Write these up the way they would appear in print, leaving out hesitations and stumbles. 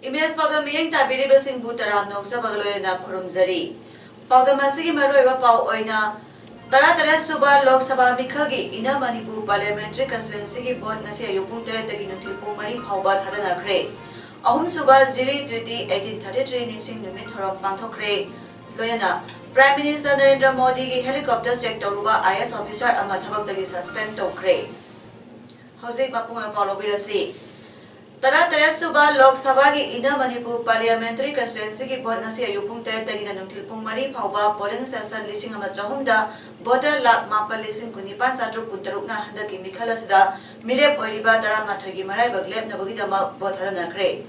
Imes Paodam miyeng tabiriba singbu taram noksa bagaloyna khurumzari. Paodam asigi maroiba pau oina tara suba Lok Sabha mikhalgi ina Manipur Parliamentary Constituency ki vote ngasi ayupung tere tagi nutil pung mari phauba thadanakhre. Ahum suba Jiri Triti 1833 ningsing numit thoram pangthokre. Loyana Prime Minister Narendra Modi ki helicopter check toruba IS officer ama thabak tagi suspend tokre. Hojik mapung palo birasi. Tara suba Lok Sabha ki ina Manipur Parliamentary Constituency ki vote ngasi ayupung tere tagi nutil pung mari phauba polling session lising ama chahumda voter lak mapal lising kunipan satru puntaruk na handa ki mikhalasida mirep oiriba tara mathagi marai baglep na bagi dama vote hadanakre.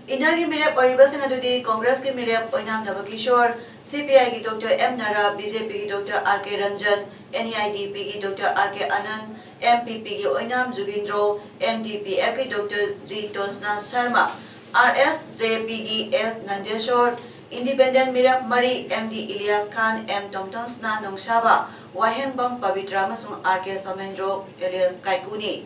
Inar ki mirep oiriba sing adudi Congress ki mirep oinam Navakishore, CPI ki Dr. M. Nara, BJP ki Dr. R.K. Ranjan, NEIDP ki Dr. R.K. Anand, MPP ki oinam Jugindro, MDPF ki Dr. G. Tonsna Sharma, RSJP ki S. Nandeshwar, Independent Mirap Mari, MD Ilyas Khan, M. Tomtomsna Nongshaba, Wahenbam Pavitra Masung R.K. Somendro, Elias Kaikuni.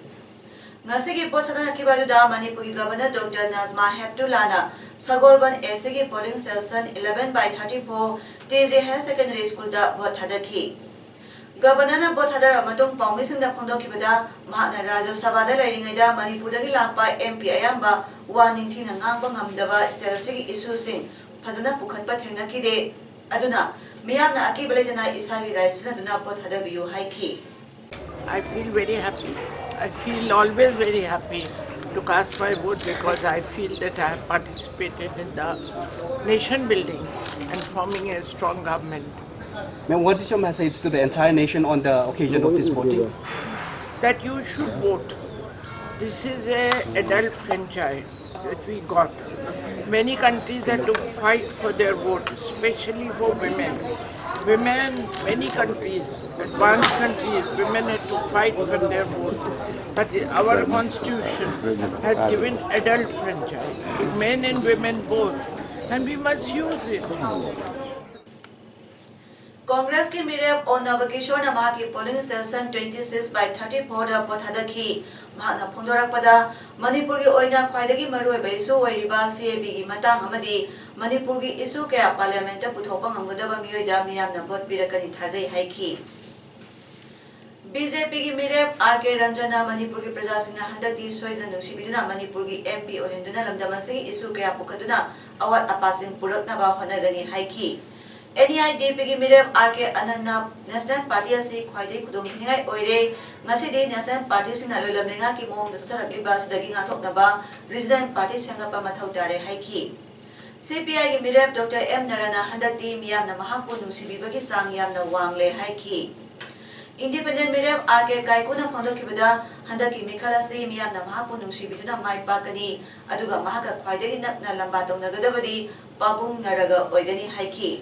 Ngasigi Pothana Kibaduda, Manipuri Governor Dr. Nazma Heptulana, Sagolban Esigi Polling Station 11/34, TJ High Secondary School da Bothadaki. Governor Bothadar Amatung Paumising da Pondokibada, Mahana Raja Sabada Laringada, Manipuraki Lampa, MP Ayamba, Wanintin and Nangam Hamdava, Stelsi Isusin, Pazana Pukatpa Tenakide, Aduna, Miana Akibaletana Isagi Rice, Aduna Bothadabu Haiki. I feel very happy. I feel always very happy to cast my vote because I feel that I have participated in the nation building and forming a strong government. Ma'am, what is your message to the entire nation on the occasion of this voting? That you should vote. This is an adult franchise that we got. Many countries have to fight for their vote, especially for women. Women, many countries, advanced countries, women have to fight for their vote. But our constitution has given adult franchise to men and women both, and we must use it. Congress ki mirep on Navakishore na mahaki polling station 26/34 da Bothadaki, Mahana Pundorapada, Manipur ki oina khwaidagi maroi ba isu oiriba CAB ki matang amadi Manipur ki isu kaya parliament ta puthokpa ngamgadaba miyoida miyamna vote pirakani thajai haiki. BJP ki mirep R.K. Ranjana Manipur ki prajasingna handakti soida nuksibiduna Manipur ki MP ohenduna lamdamasi isu kaya pukaduna awat apasing purakna ba honagani haiki. NEIDP ki mirep R.K. Anand National Party asi khwaidai khudongthingai oire ngasidi National Party singna loilamlenga ki mong da tharabliba sidagi ngathoknaba Regional Party sangapa mathau tare haiki. CPI ki mirep Dr. M. Narana handakti miyamna mahakpu nusibibagi sang yamna wangle haiki. Independent Mirep R.K. Kaikuna Pondokibada, Handaki Mikalasi, Miam Namapu Nushibituna Mai Pakani, Aduga Mahaka Kwaidagi Nakna Lambato Nagadabadi, Babung Naraga Oigani Haiki.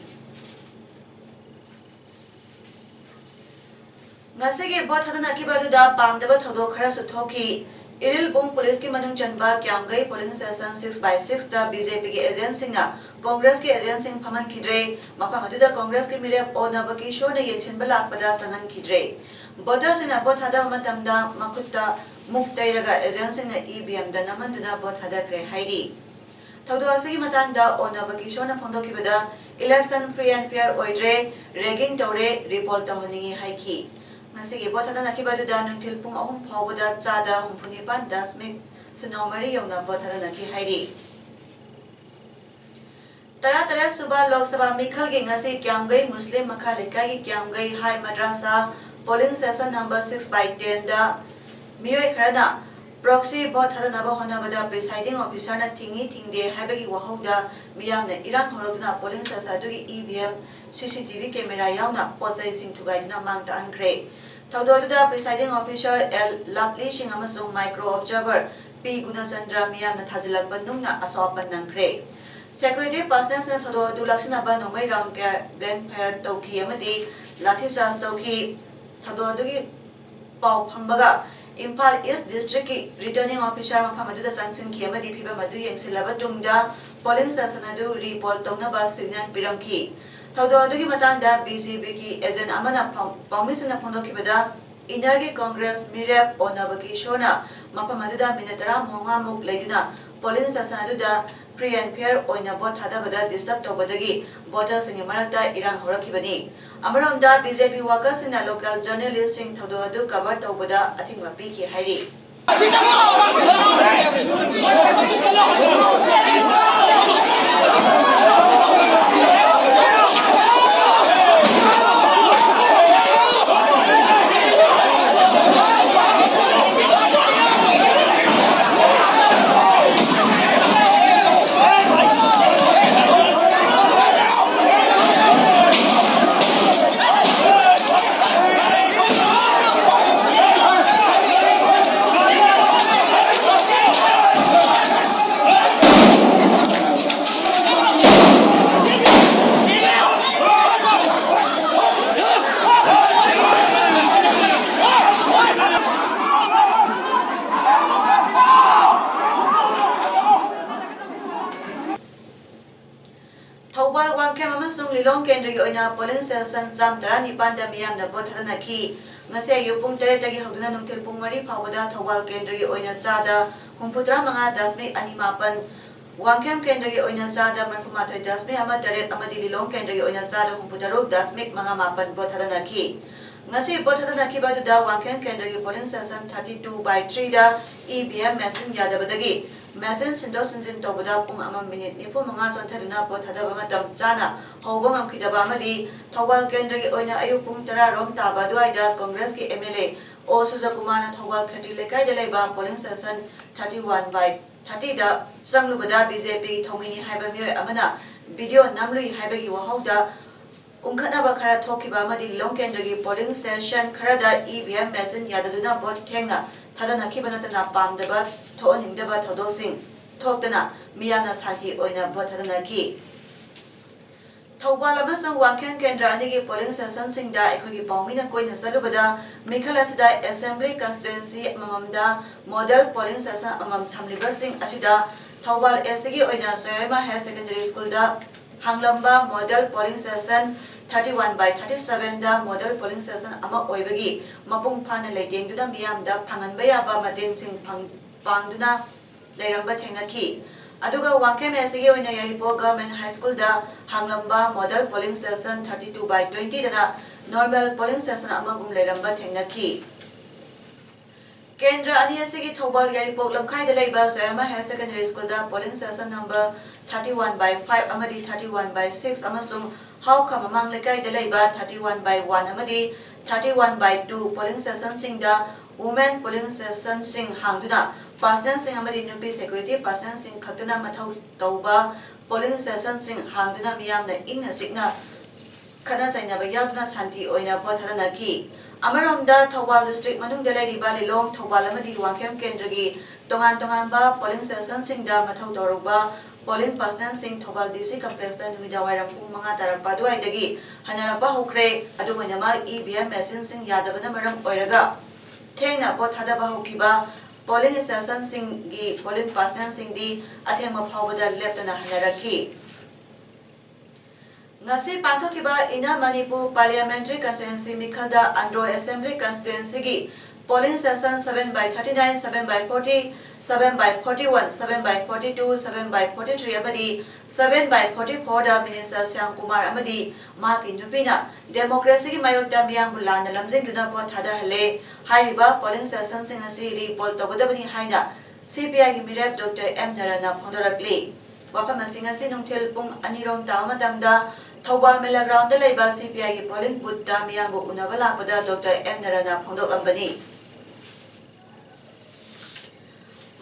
Nasigi Bothana Kibaduda, Pamdaba Todo Karasutoki, Iril Bung Police ki Manung Chanba, Kyamgai Polling Station 6/6 da BJP ki agency na Congress ki agency Paman Kidre, Mapamaduda Congress ki Mirep o Navakishore na Yechin Balakpada Sangan Kidre. Voters in a Bothada Matamda, Makuta, Muktairaga agency na EBM da Namanduna Bothada Kre Haidi. Taudo Asigi Matanda o Navakishore na Pondokibada, election free and fair oidre, regging tore, report to Honingi Haiki. Masigi Bothada Nakibaduda Nuntil Pung Ahum Pawada Chada Humpunipan Das Mik Sinomari Yona Bothada Naki Haidi. Tara Suba Lok Sabha Mikhalgi Ngasi Kyamgai Muslim Makhalikai Kyamgai High Madrasa Polling Session number 6/10 da Miyoi Karana Proxy Bothada Naba Honabada Presiding Officer na Tingi Tingde Habagi Wahoda Miyamne Irang Horotuna Polling Session Dugi EVM CCTV camera Yauna Potsai Sing to Guide Namanta Ankre. Taudoda Presiding Officer L. Lapli Shingamasung Micro Observer P. Gunachandra Miyam na Thazilak Bandung na Asopan ng Kre. Secretary Persons and Thodo Dulaxanaba Nomay Ram Bank Pair Toki Amadi, Latisas Toki, Thodo Dugi Pau Pambaga, Impal East District Returning Officer Mahamadu Sansin Kiamadi Piba Madu Yang Silaba Tumda, Polling Sasanadu Report Tonaba Signan Piramki. Thodo Dugi Matanda BZB As an Amana Pomis and Apondokibada, Inagi Congress Mirab Onabaki Shona, Mapamaduda Minatara Mongamuk Laduna, Polling Sasanadu. Pre and pair oina bot hadabada disturb tobadagi voters in Marakta Iran Horakibani. Amaramda BJP workers in a local journalists in Todoadu covered Tobada, I think Mapiki Hari. Thawal Wangkem amasung Lilong Kendri oina polling station jam 19 da miyamna bot hadanaki ngase yupung tere dagi hoduna nungtil pung mari phawada Thawal Kendri oina chada humputra manga dasmi animapan Wangkem Kendri oina chada manpumathoi dasmi ama direct amadi Lilong Kendri oina chada humputaruk dasmi manga mapan bot hadanaki ngase bot hadanaki baduda Wangkem Kendri polling station 32/3 da EVM machine yadabadagi Machine Sindo Sinjin Tobada Pung Ama Minute Nipo Manga Sontaduna Potadaba Matam Chana, Hobong Kidabamadi, Tawal Kendri Oina Ayupung Tara Rom Tabaduaida, Congress ki MLA, O Suzakumana Tawal Katilekai de Leba, polling session 31/30 da, Sanglubada BJP, Tomini Hibamio Amana, Video Namlu Hibagi Wahoda, Unkana Bakara Tokiba Madi Long Kendri polling station, Karada EVM Machine Yadaduna Bot Tenga. Tadana Kibanatana Pamdaba, Toning Deba Todosing, Tokdana, Miana Santi Oina Botadanaki. Tawalamasang Wakan Kendra Nigi polling session sing da Ekogi Pomina Koina Salubada, Mikalasida Assembly Constituency Mamamda, Model polling session Amam Tamlibasing Ashida, Tawal Esigi Oina Soyama High Secondary School da, Hanglamba Model polling session 31/37 da model polling station ama oibagi mapung phana leideng duna miyam da phangan bayaba mateng sing pangduna leiramba thenaki aduga Wangkem SG oina Yaripo Government High School da Hanglamba model polling station 32/20 dana normal polling station ama gum leiramba thenaki Kendra ani SG Thobal Yaripo Lamkhai da leiba Soyama High Secondary School da polling station number 31/5 amadi 31/6 amasung How come among Lekai de Leba 31/1 amadi 31/2 polling station sing da women polling station sing hangduna person sing amadi nupi security person sing khatana mathau tauba polling station sing hangduna miyamna ingna signa khana saina ba yaduna santi oina bothadana ki Amaromda Thawal district manung de Leriba Lilong Thawal amadi Wangkem Kendragi tongan ba polling station sing da mathau tauba polling person sing Thobal DC complex da numida wairam pung mga tarakpa duaidagi hanarapa hokre adumanama EVM machine sing yadabana maram oiraga thengna bot hadaba hokiba polling station sing gi polling person sing di athema phawada leptana hanaraki ngasi panthokiba ina Manipur parliamentary constituency mikhalda Andro assembly constituency gi polling station 7/39, 7/40, 7/41, 7/42, 7/43 amadi 7/44 da Minister Syam Kumar amadi Maki Nupina democracy ki mayokta miyam bulana lamjing duna pot hada hale hariba polling station sing asi report togodabani haina CPI ki mirep Dr. M Narana Pondorakli wapam asing asi nungthil pung anirom ta madamda Thawal Mela ground da leiba CPI ki polling booth da miyango unabala pada Dr. M Narana Pondoklambani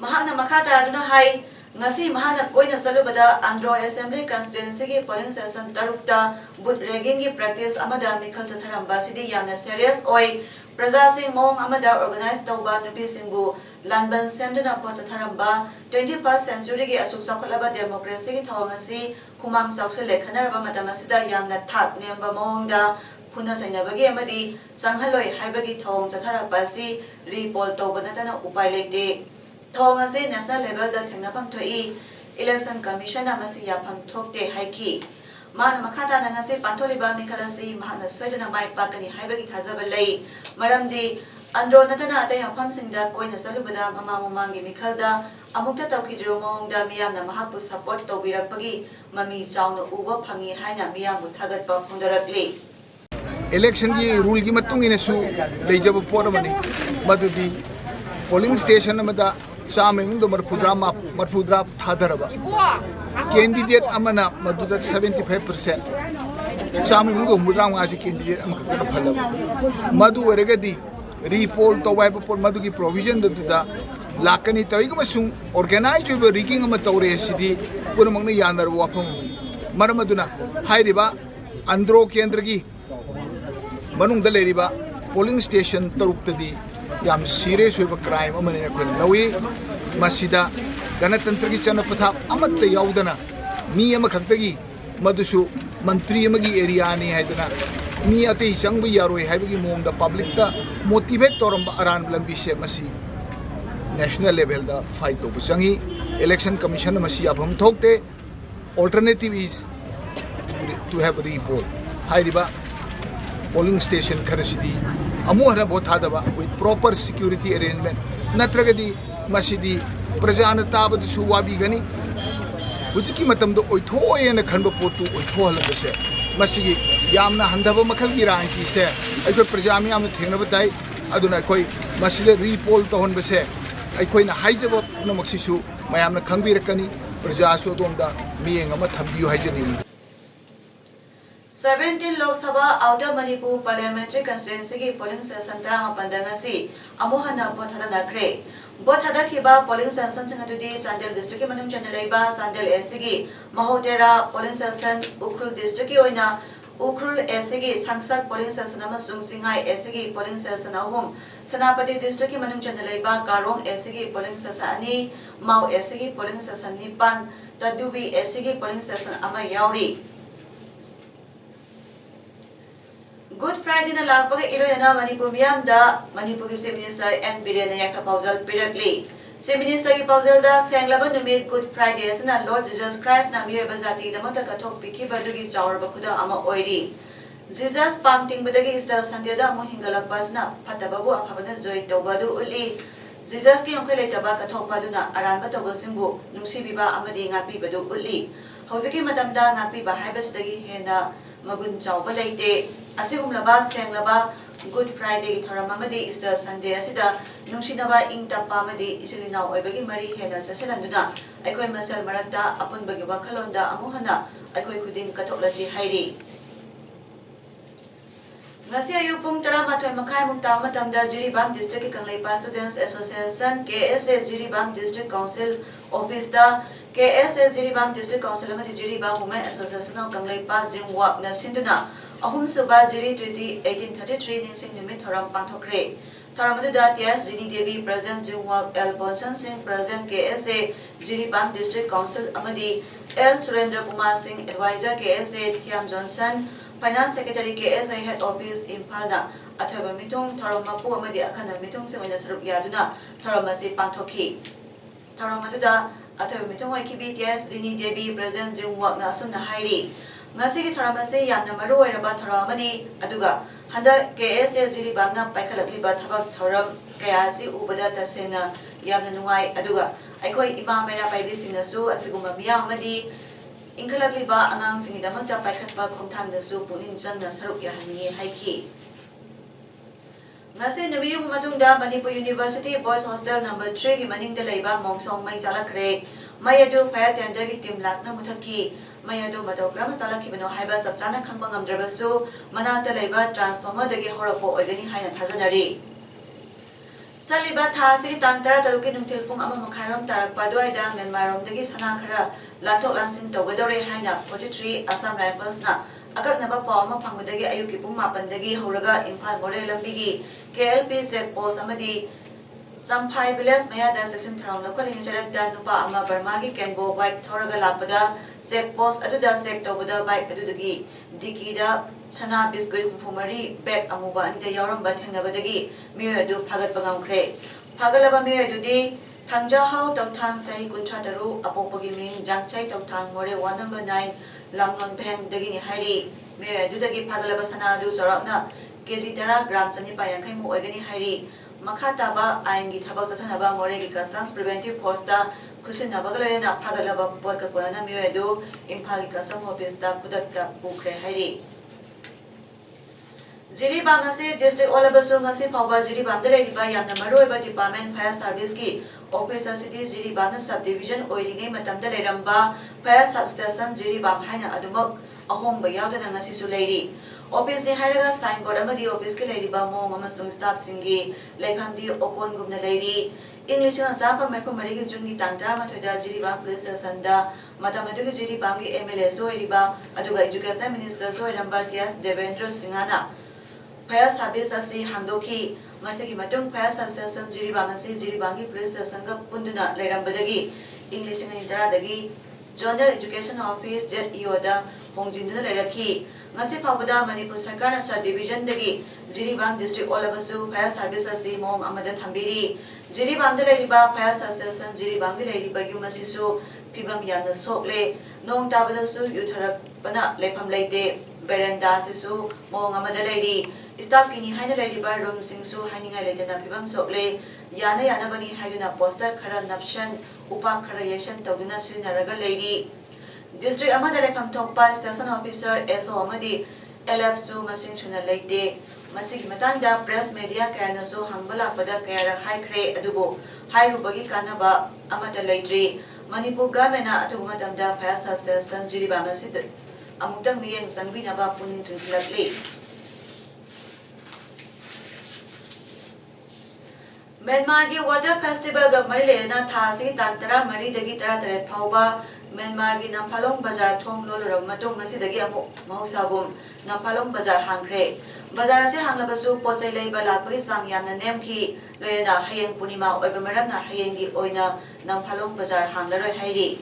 Mahana Makata Aduna Hai, Nasi Mahana Koina Salubada, Andro Assembly Constituency polling session Tarukta, Bud Regingi practice Amada Mikal Tatharamba Sidi Yamna serious Oi, Praja Sing Mong Amada organized Tauba Nubi Simbu, Lanban Semduna Potatharamba 21st century gi asuk sakolaba democracy gi thawangasi kumang saukse lekhanaraba matamasida yamna thak nemba mawngda phuna chainabagi amadi sanghaloi haibagi thawang chatharapasi report tawbanatana upai leite thawangasi national level da thengnapam thoi election commission amasi yapham thokte haiki mana makhata nangasi pantholiba mikhalasi mahana soidana mai pakani haibagi thajaba lei maramdi andro natana atay mafam singda koina salubada mama mamangi mikhalda amukta tawkidro mawngda miyamna mahakpu support tawbirakpagi mami chawna uba phangi haina miyambu thagatpa phongdarakli election की rule की मतुंग इन्हें सु लेजब पोर money मधुदी polling station में दा चामें तो मरफुद्रा थादरबा candidate अमना मधुदा 75% चामें तो मुद्रांग आज candidate अमक कर फलब मधु वरगदी repoll तो वाइब पोर मधु की provision दुदा लाकनी तो एक मसुं organize जो rigging अमत तौरे सिद्धि पूर्ण मंगने यानर वापम मरमदुना हाई रिबा अंदरो केंद्र की मनुंग दलेरिबा polling station तरुक्तदी याम serious होइबा crime अमने नखन लवी मसिदा गणतंत्र की चनपथा अमत याउदना मी अम खक्तगी मदुसु मंत्री अमगी एरिया नि हाइदना मी अते चंगबु यारोय हाइबगी मोंगदा पब्लिक ता मोटिवेट तोरम अरान लंबी से मसी नेशनल लेवल दा फाइट तो चंगी इलेक्शन कमीशन मसी अबम थोकते alternative is to have a report हाइरिबा polling station खरसिदी अमुहरा बोथादबा with proper security arrangement नत्रगदी मसिदी प्रजान ताबदसु वाबीगनी हुजिकी मतमदो ओइथोयेन खनब पोतु ओइथोहलबसे मसिगी यामना हंदब मखलगी रांकी से अइखो प्रजा मियाम थेंगनब ताई अदुना अखोय मसिले रिपोल तोहनबसे अइखोयना हाइजब नमक्सिसु मयामना खंगबिरकनी प्रजासु दोमदा मियेंग अमा थंबियु हाइजनी 17 Lok Sabha Outer Manipur Parliamentary Constituency की polling station 38 ngasi amuhana bothadakre bothadakiba polling station singadudi Chandel district ki manung chanelaiba Chandel SC ki Mahotera polling station Ukhrul district ki oina Ukhrul SC ki Sangsak polling station amasung Singhai SC ki polling station ahum Senapati district ki manung chanelaiba Karong SC ki polling station ani Mau SC ki polling station nipan Tadubi SC ki polling station ama yauri Good Friday na lagpag iroyana Manipur miyamda Manipur ki Chief Minister N. Biren yakha pauzal pirakli. Chief Minister ki pauzal da senglaba numit Good Friday asana Lord Jesus Christ na miyoiba jati damata kathok pikhiba dugi chawraba khuda ama oiri. Jesus pangting badagi Easter Sunday da amu hingalakpa asana phatababu afhabana joy tawbadu uli. Jesus ki yongkhai leitaba kathok paduna aranba tawbasimbu nungsibiba amadi ngakpibadu uli. Hojiki matamda ngakpiba haibasidagi hena magun chawba leite. Asigumlaba senglaba Good Friday ki thoram amadi Easter Sunday asida nungsinaba ingtapa amadi isilinaw oibagi mari hena sasilanduna aikoi masal marakta apunbagi wakhalonda amuhana aikoi khudin kathoklasi hairi ngasi ayu pung 12 makai mukta matamda Jiribam District ki Kanglaipa Students Association KSA Jiribam District Council Office da KSA Jiribam District Council amadi Jiribam Women Association of Kanglaipa Jingwak na sinduna Ahum Suba Jiri Treaty 1833 Ningsing Numit Thoram Pangthokre. Thoram Aduda Tias Jini Devi President Jingwak L. Bonsan Singh President KSA Jiribam District Council Amadi L. Surendra Kumar Singh Advisor KSA Thiam Johnson Finance Secretary KSA Head Office Imphalda Athoba Mitung Thoram Mapu Amadi Akhana Mitung Semana Sarup Yaduna Thoram Asi Pangthokhi. Thoram Aduda Athoba Mitung Wakibi Tias Jini Devi President Jingwak Nasun Hairi. ngasi ki tharamase yamna maru oiraba tharamani aduga handa KSA Jiribamna paikhalakliba thabak thoram kayasi ubada tasena yamna nungai aduga aikoi ima mera paidi singnasu asiguma miyam amadi ingkhalakliba angang singidamakta paikhatpa khongthangdasu puning changna saruk yahani haiki ngasi nabiyum matungda Manipur University Boys Hostel number 3 ki maningda leiba mongsong mai jalakre mai adu fire tender ki team lakna muthaki Mayado Madokra Masala Kibano Haiba Sabjana Kambangam Drabasu, Manata Leba, Transformer the Gehoropo, Ogani Hina Tazanari. Saliba Tasi Tantara Tarukin Tilpum Amakairam Tarakpaduida, Menmaram the Gisanakara, Lato Lansin Togadore Hina, 43 Assam Rifles Na, Akat Naba Palma Pangudagi Ayukipum Mapandagi, Horaga, Impal More Lambigi, KLP Zek Bosamadi, Champhai village mayada section tharong lokhaling charakta nupa ama Burmagi Kenbo bike thoraga lakpada check post aduda check tobada bike adudagi dikida sana bisgui humari bag amuba anita yauramba thengnabadagi mioy adu phagat bangamkhre phagalaba mioy adudi thangja hau tawthang chai kuncha taru apopagi ming jangchai tawthang more 1 number 9 lamnon bheng dagi ni hairi mioy adudagi phagalaba sana adu chorakna kg tara gram chani payankhai mu oigani hairi Makhataba Aingi Tabak Sanaba Moregi Customs Preventive Force da Kusinabagala Pagalaba Podkana Muedo Impali Custom Office da Kudakta Bukre Hari Jiri Bangasi District Olabasungasi Pava Jiri Bandare by Yanamaroba Department Fire Service Ki Officer City Jiri Bana Subdivision Oiling Matamda Ramba Fire Substation Jiri Bamhana Adumok Ahom Bayada Nangasi Lady Office ni haraga signboard amadi office ke leiriba mong amasung staff singi leifamdi okon gumna leiri English na japa mepo marigi jungni tangtra mathoida jiriba police station da matamadu ge jiriba gi MLA soiriba aduga education minister soiramba T.S. Devendra Singhana Fire service asi hangdoki masigi matung fire substation jiriba masi jiriba gi police station ga punduna leirambadagi English ngani taradagi Journal Education Office ZEO da hongjinduna leiraki Ngasi Paodam Manipur Sarkar Subdivision dagi Jiribam District Olabasu Fire Service asi mong amada thambiri Jiribam de leiriba Fire Substation Jiribam gi leiriba yumasisu pibam yamna sokle nong tabadasu yutharapana lepham leite berenda sisu mong amada leiri staff kini haina leiriba room singsu haninga leitena pibam sokle yana bani haiduna poster khara napshan upam khara yeshan tawduna sinaraga leiri District Amada Lepam Tokpa Station Officer SO Amadi LF Su Masing Shuna Leite Masig Matanda Press Media Kana Su Hangbala Pada Kayara High Cray Adubo High Rubagi Kanaba Amata Leitri Manipur Gamena Atumatamda Fire Substation Jiriba Masid Amutang Miyang Sangbinaba Puning Chinsilakli Myanmar ki Water Festival ga Marilena Thasi Tantara Mari Dagi Tara Taret Pauba Myanmar ki Namphalong Bazar Thong Lolorong Matung Masidagi Amu Mahusagum Namphalong Bazar Hangre Bazar ase hanglabasu pochai leiba lakpagi sang yamna nemki loyana hayeng punima oiba maramna hayengi oina Namphalong Bazar hanglaroi hairi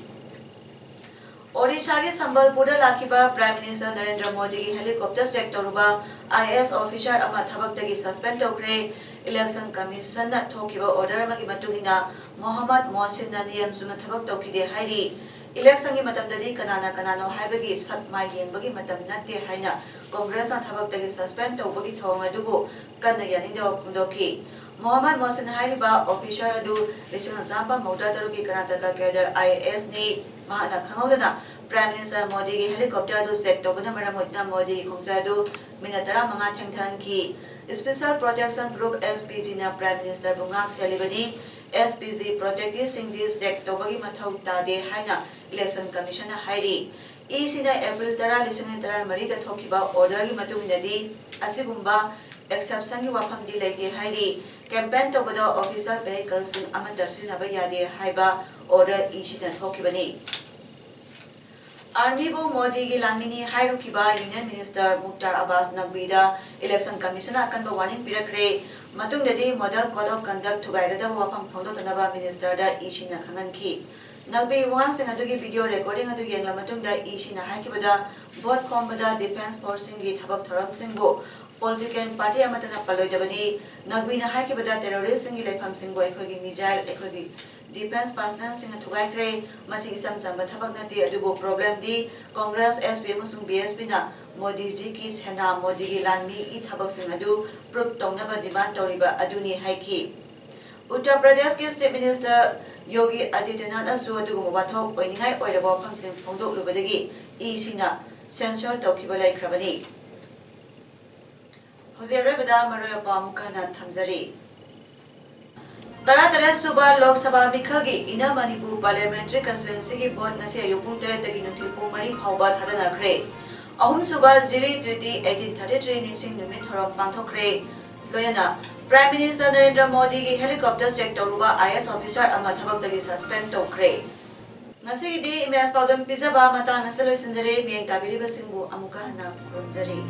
Odisha ki Sambalpurda lakiba Prime Minister Narendra Modi ki helicopter sectoruba IS officer ama thabaktagi suspend tokre Election Commission na thokiba order amagi matungina Mohammad Mohsin na niyam suma thabak tokide hairi Election ki matamdadi kanano haibagi satmai yengbagi matam natte haina Congress na thabaktagi suspend tokbagi thong adubu kanna yaninda pundoki Mohammad Mohsin hairiba officer adu lisang jamba mauda taruki Karnataka cadre IS ni mahana khangodana Prime Minister Modi ki helicopter adu sek tobana maramutna Modi khongsa adu minatara manga thengthan ki Special Protection Group SPG na Prime Minister Bungak Selibani SPG protective singdi sek tobagi mathau tade haina Election Commission na hairi isina April tara lisang tara marida thokiba order gi matungindadi asigumba exception gi wafamdi leite hairi campaign tobada official vehicles amata sinaba yade haiba order isina thokibani Army bo Modi ki langini hairukiba Union Minister Mukhtar Abbas Naqvida Election Commission akanba warning pirakre matungdadi model code of conduct thugaigada wafam phongdotanaba minister da isina khanganki Naqvi wang sing adugi video recording adu yengla matungda isina haikibada vote khombada defense force gi thabak thoram singbo political party amatana paloidabani Naqvi na haikibada terrorist singi lepham singbo ekhogi missile ekhogi Defense personnel sing thugai kre masi isam chamba thabak nati adubo problem di Congress SPM musung BSP na Modi ji ki sena Modi gi lanmi I thabak sing adu proof tongnaba demand toriba aduni haiki Uttar Pradesh ki Chief Minister Yogi Adityanath asu adugo wathok oiningai oirabo phamsing phongdok lubadagi isina censor tawkiba laikhrabani Hozere bada maroya pam kana thamjari Tara Suba Lok Sabha Mikhagi Ina Manipur Parliamentary Constituency ki vote ngasi ayupung tere tagi nutil pung mari phauba thadana kre Ahum Suba Jiri Treaty 1833 ningsing numit thorom pangthokre loyana Prime Minister Narendra Modi ki helicopter check toruba IS officer ama thabak tagi suspend tokre ngasi di image Paodam pizaba mata ngasalo sinjare mieng tabiri basingbu amuka na kurumjari